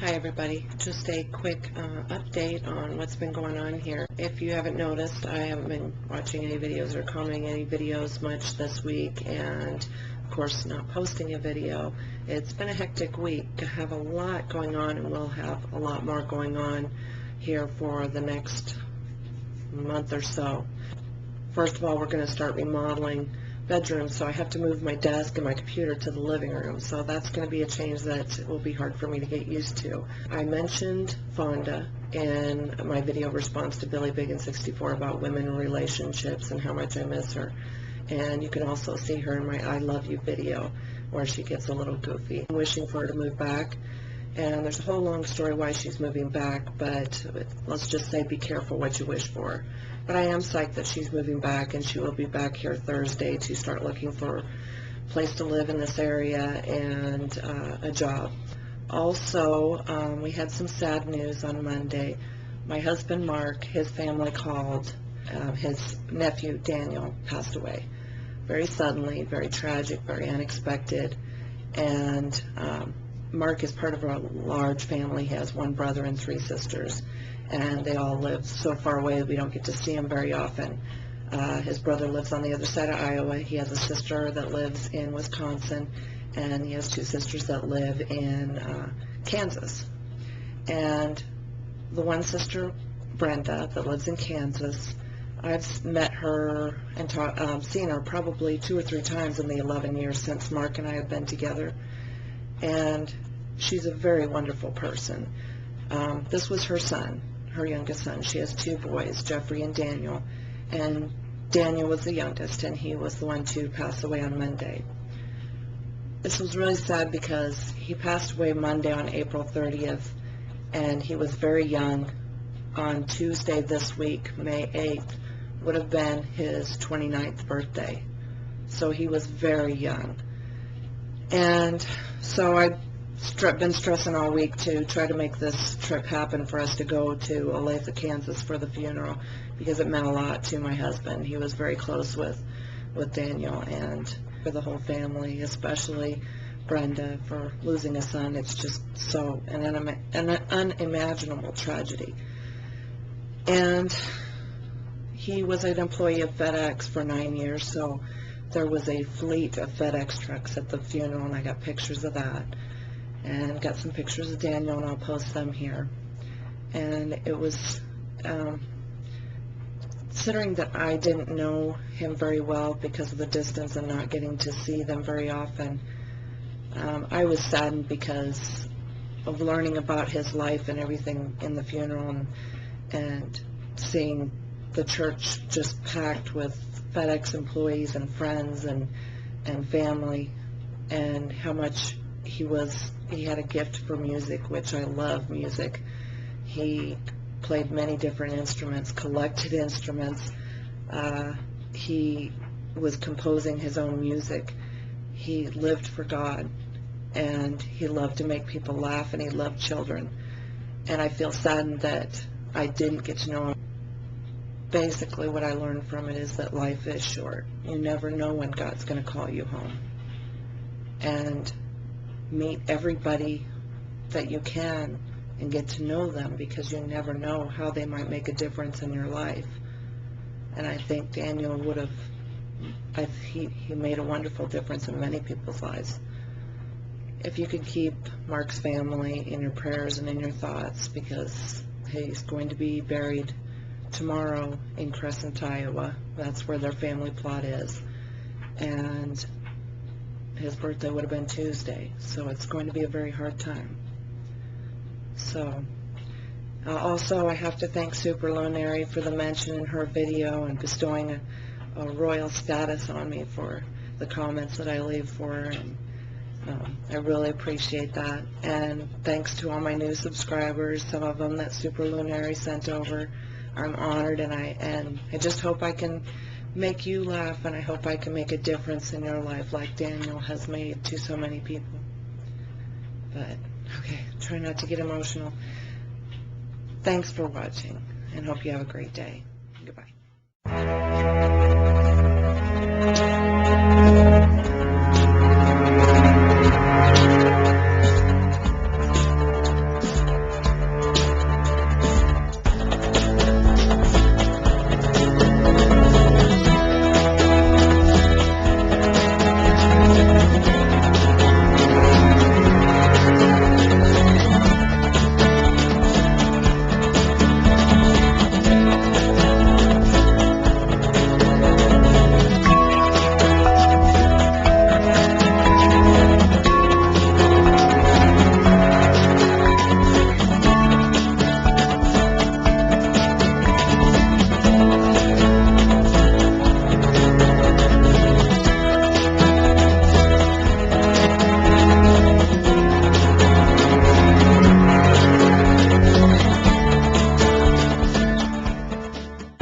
Hi everybody, just a quick update on what's been going on here. If you haven't noticed, I haven't been watching any videos or commenting any videos much this week, and of course not posting a video. It's been a hectic week. I have a lot going on, and we'll have a lot more going on here for the next month or so. First of all, we're going to start remodeling bedrooms, so I have to move my desk and my computer to the living room, so that's going to be a change that will be hard for me to get used to. I mentioned Fonda in my video response to Billy Big and 64 about women in relationships and how much I miss her, and you can also see her in my I Love You video where she gets a little goofy. I'm wishing for her to move back, and there's a whole long story why she's moving back, but let's just say be careful what you wish for. But I am psyched that she's moving back, and she will be back here Thursday to start looking for a place to live in this area and a job. Also, we had some sad news on Monday. My husband Mark, his family called. His nephew Daniel passed away very suddenly, very tragic, very unexpected, and Mark is part of a large family. He has one brother and 3 sisters, and they all live so far away we don't get to see him very often. His brother lives on the other side of Iowa. He has a sister that lives in Wisconsin, and he has 2 sisters that live in Kansas. And the one sister, Brenda, that lives in Kansas, I've met her and seen her probably 2 or 3 times in the 11 years since Mark and I have been together, and she's a very wonderful person. This was her son, her youngest son. She has 2 boys, Jeffrey and Daniel, and Daniel was the youngest, and he was the one to pass away on Monday. This was really sad because he passed away Monday on April 30th, and he was very young. On Tuesday this week, May 8th, would have been his 29th birthday. So he was very young. And so I've been stressing all week to try to make this trip happen for us to go to Olathe, Kansas for the funeral, because it meant a lot to my husband. He was very close with Daniel, and for the whole family, especially Brenda, for losing a son. It's just so an unimaginable tragedy. And he was an employee of FedEx for 9 years, so there was a fleet of FedEx trucks at the funeral, and I got pictures of that, and got some pictures of Daniel, and I'll post them here. And it was, considering that I didn't know him very well because of the distance and not getting to see them very often, I was saddened because of learning about his life and everything in the funeral, and seeing the church just packed with FedEx employees and friends and family, and how much he had a gift for music, which I love music. He played many different instruments, collected instruments. He was composing his own music. He lived for God, and he loved to make people laugh, and he loved children. And I feel saddened that I didn't get to know him. Basically, what I learned from it is that life is short. You never know when God's going to call you home. And meet everybody that you can and get to know them, because you never know how they might make a difference in your life. And I think Daniel would have, he made a wonderful difference in many people's lives. If you could keep Mark's family in your prayers and in your thoughts, because he's going to be buried tomorrow in Crescent, Iowa. That's where their family plot is. And his birthday would have been Tuesday, so it's going to be a very hard time. So, also I have to thank Superlunary for the mention in her video and bestowing a royal status on me for the comments that I leave for her, and I really appreciate that. And thanks to all my new subscribers, some of them that Superlunary sent over. I'm honored, and I just hope I can make you laugh, and I hope I can make a difference in your life like Daniel has made to so many people. But, okay, try not to get emotional. Thanks for watching, and hope you have a great day. Goodbye.